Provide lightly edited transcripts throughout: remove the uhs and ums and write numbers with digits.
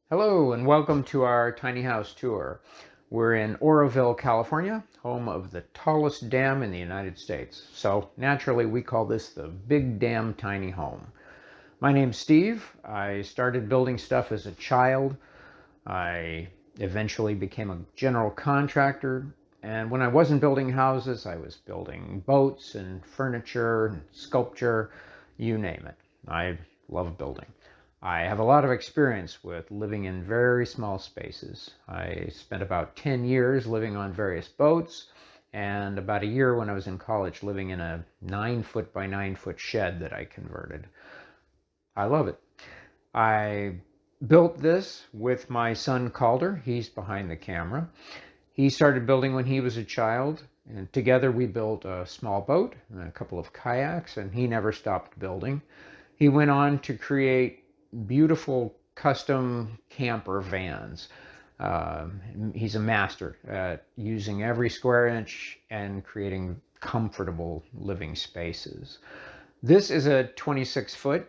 Hello and welcome to our tiny house tour. We're in Oroville, California, home of the tallest dam in the United States. So naturally we call this the Big Dam Tiny Home. My name's Steve. I started building stuff as a child. I eventually became a general contractor. And when I wasn't building houses, I was building boats and furniture and sculpture, you name it. I love building. I have a lot of experience with living in very small spaces. I spent about 10 years living on various boats and about a year when I was in college living in a 9-foot by 9-foot shed that I converted. I love it. I built this with my son Calder. He's behind the camera. He started building when he was a child, and together we built a small boat and a couple of kayaks, and he never stopped building. He went on to create beautiful custom camper vans. He's a master at using every square inch and creating comfortable living spaces. This is a 26-foot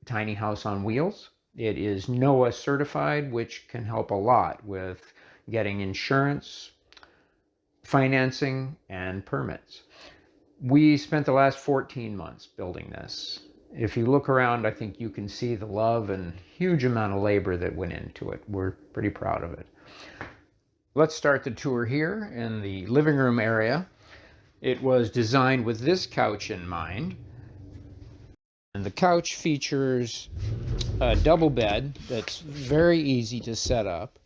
tiny house on wheels. It is NOAA certified, which can help a lot with getting insurance, financing, and permits. We spent the last 14 months building this. If you look around, I think you can see the love and huge amount of labor that went into it. We're pretty proud of it. Let's start the tour here in the living room area. It was designed with this couch in mind. And the couch features a double bed that's very easy to set up.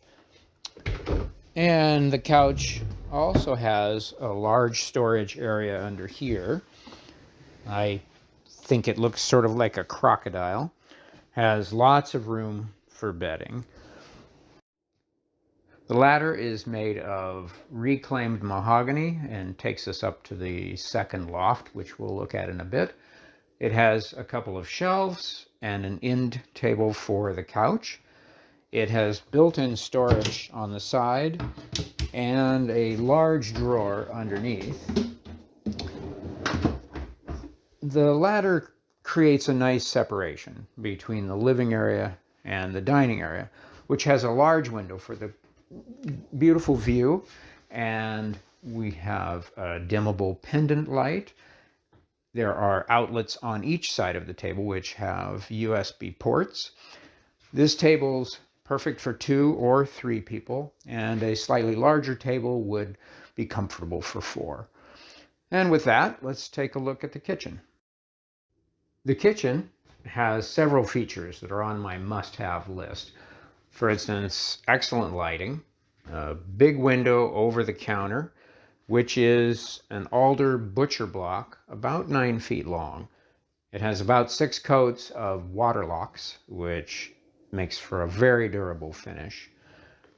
And the couch also has a large storage area under here. I think it looks sort of like a crocodile. Has lots of room for bedding. The ladder is made of reclaimed mahogany and takes us up to the second loft, which we'll look at in a bit. It has a couple of shelves and an end table for the couch. It has built-in storage on the side and a large drawer underneath. The ladder creates a nice separation between the living area and the dining area, which has a large window for the beautiful view. And we have a dimmable pendant light. There are outlets on each side of the table, which have USB ports. This table's perfect for 2 or 3 people, and a slightly larger table would be comfortable for 4. And with that, let's take a look at the kitchen. The kitchen has several features that are on my must-have list. For instance, excellent lighting, a big window over the counter, which is an alder butcher block about 9 feet long. It has about 6 coats of water locks, which makes for a very durable finish.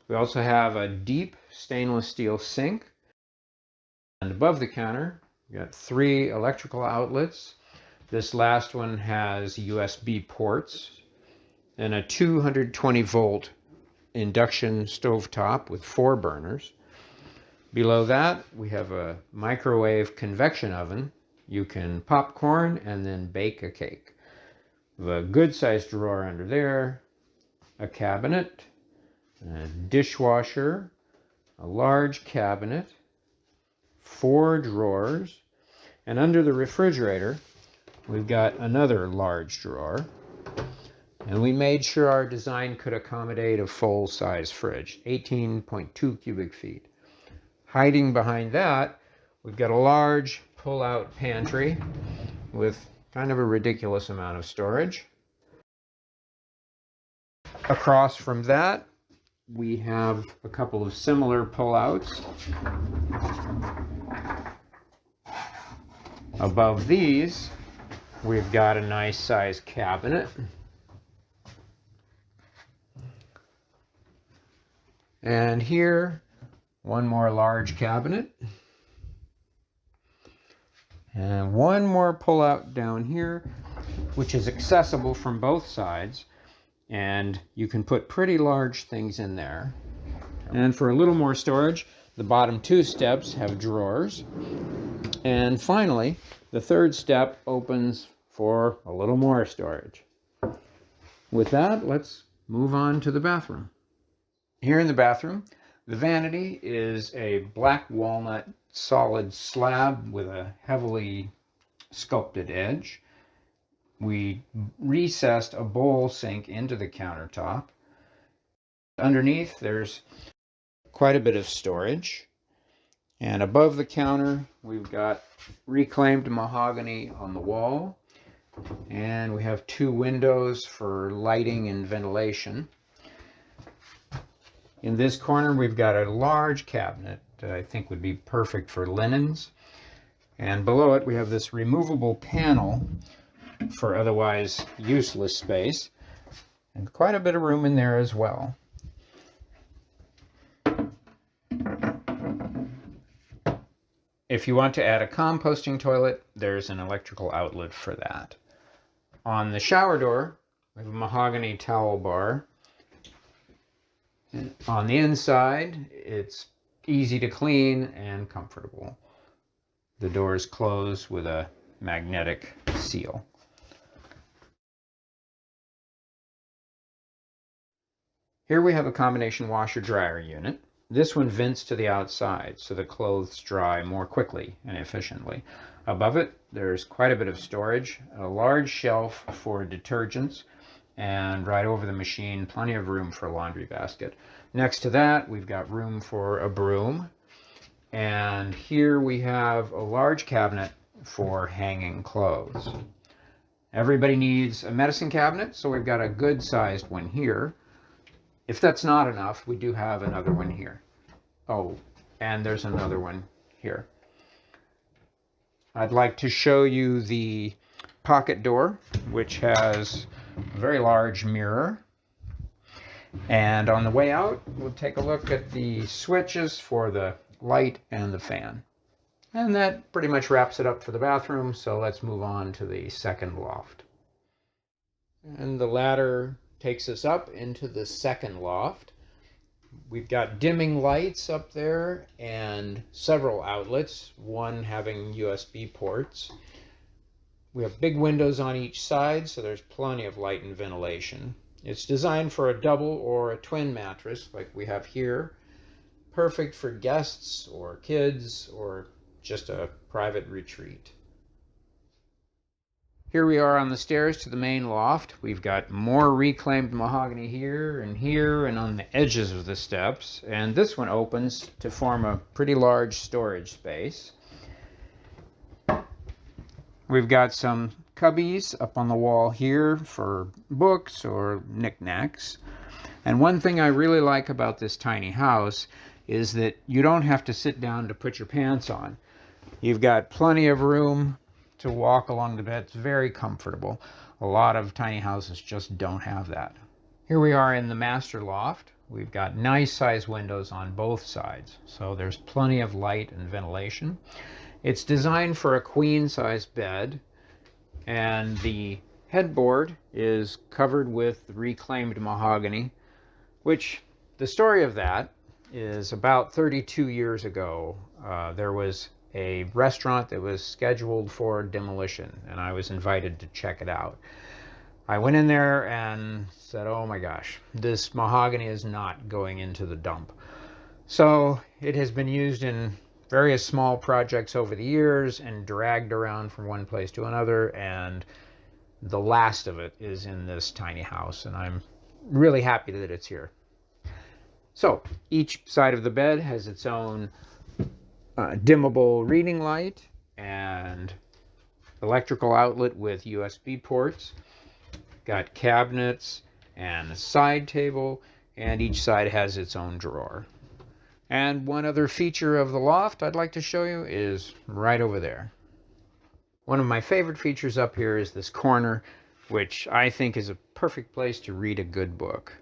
We also have a deep stainless steel sink. And above the counter, we got 3 electrical outlets. This last one has USB ports and a 220 volt induction stovetop with 4 burners. Below that, we have a microwave convection oven. You can popcorn and then bake a cake. We have a good sized drawer under there, a cabinet, a dishwasher, a large cabinet, 4 drawers, and under the refrigerator, we've got another large drawer, and we made sure our design could accommodate a full-size fridge, 18.2 cubic feet. Hiding behind that, we've got a large pull-out pantry with kind of a ridiculous amount of storage. Across from that, we have a couple of similar pull-outs. Above these, we've got a nice size cabinet. And here, one more large cabinet. And one more pull-out down here, which is accessible from both sides. And you can put pretty large things in there. And for a little more storage, the bottom 2 steps have drawers. And finally, the 3rd step opens for a little more storage. With that, let's move on to the bathroom. Here in the bathroom, the vanity is a black walnut solid slab with a heavily sculpted edge. We recessed a bowl sink into the countertop. Underneath, there's quite a bit of storage. And above the counter, we've got reclaimed mahogany on the wall. And we have 2 windows for lighting and ventilation. In this corner, we've got a large cabinet that I think would be perfect for linens. And below it, we have this removable panel for otherwise useless space. And quite a bit of room in there as well. If you want to add a composting toilet, there's an electrical outlet for that. On the shower door, we have a mahogany towel bar. And on the inside, it's easy to clean and comfortable. The doors close with a magnetic seal. Here we have a combination washer-dryer unit. This one vents to the outside so the clothes dry more quickly and efficiently. Above it, there's quite a bit of storage, a large shelf for detergents, and right over the machine, plenty of room for a laundry basket. Next to that, we've got room for a broom. And here we have a large cabinet for hanging clothes. Everybody needs a medicine cabinet, so we've got a good-sized one here. If that's not enough, we do have another one here. Oh, and there's another one here. I'd like to show you the pocket door, which has a very large mirror. And on the way out, we'll take a look at the switches for the light and the fan. And that pretty much wraps it up for the bathroom, so let's move on to the second loft. And the ladder takes us up into the second loft. We've got dimming lights up there and several outlets, one having USB ports. We have big windows on each side, so there's plenty of light and ventilation. It's designed for a double or a twin mattress like we have here. Perfect for guests or kids or just a private retreat. Here we are on the stairs to the main loft. We've got more reclaimed mahogany here and on the edges of the steps. And this one opens to form a pretty large storage space. We've got some cubbies up on the wall here for books or knickknacks. And one thing I really like about this tiny house is that you don't have to sit down to put your pants on. You've got plenty of room to walk along the bed. It's very comfortable. A lot of tiny houses just don't have that. Here we are in the master loft. We've got nice size windows on both sides, so there's plenty of light and ventilation. It's designed for a queen size bed, and the headboard is covered with reclaimed mahogany, which the story of that is about 32 years ago. There was a restaurant that was scheduled for demolition, and I was invited to check it out. I went in there and said, oh my gosh, this mahogany is not going into the dump. So it has been used in various small projects over the years and dragged around from one place to another, and the last of it is in this tiny house, and I'm really happy that it's here. So each side of the bed has its own dimmable reading light and electrical outlet with USB ports. Got cabinets and a side table, and each side has its own drawer. And one other feature of the loft I'd like to show you is right over there. One of my favorite features up here is this corner, which I think is a perfect place to read a good book.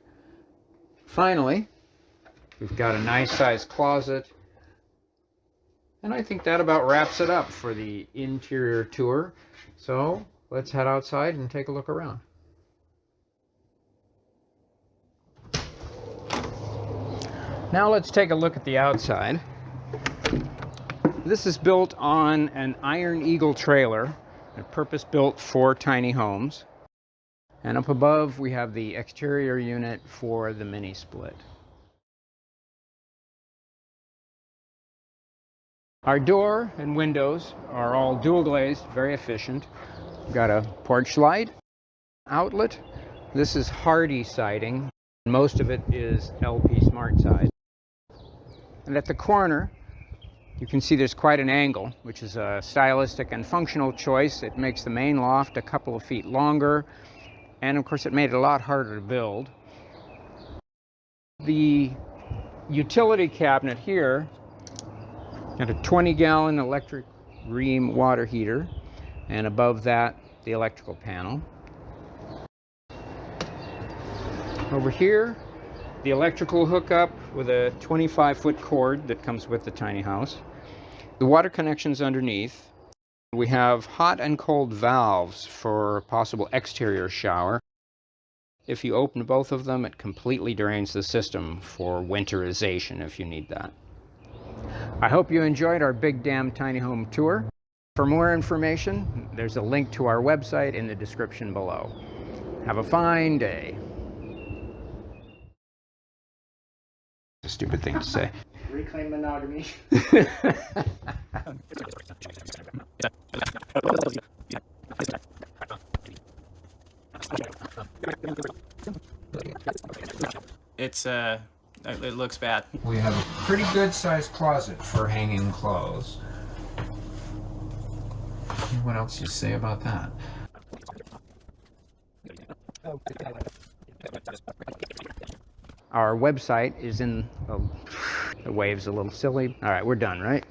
Finally, we've got a nice sized closet. And I think that about wraps it up for the interior tour. So let's head outside and take a look around. Now let's take a look at the outside. This is built on an Iron Eagle trailer, purpose-built for tiny homes. And up above we have the exterior unit for the mini split. Our door and windows are all dual glazed, very efficient. We've got a porch light, outlet. This is Hardy siding. Most of it is LP SmartSide. And at the corner, you can see there's quite an angle, which is a stylistic and functional choice. It makes the main loft a couple of feet longer, and of course it made it a lot harder to build. The utility cabinet here got a 20-gallon electric Rheem water heater, and above that, the electrical panel. Over here, the electrical hookup with a 25-foot cord that comes with the tiny house. The water connections underneath. We have hot and cold valves for a possible exterior shower. If you open both of them, it completely drains the system for winterization if you need that. I hope you enjoyed our Big Dam Tiny Home tour. For more information, there's a link to our website in the description below. Have a fine day. A stupid thing to say. Reclaim monogamy. It looks bad. We have a pretty good sized closet for hanging clothes. What else do you say about that? Our website is in the wave's a little silly. All right, we're done, right?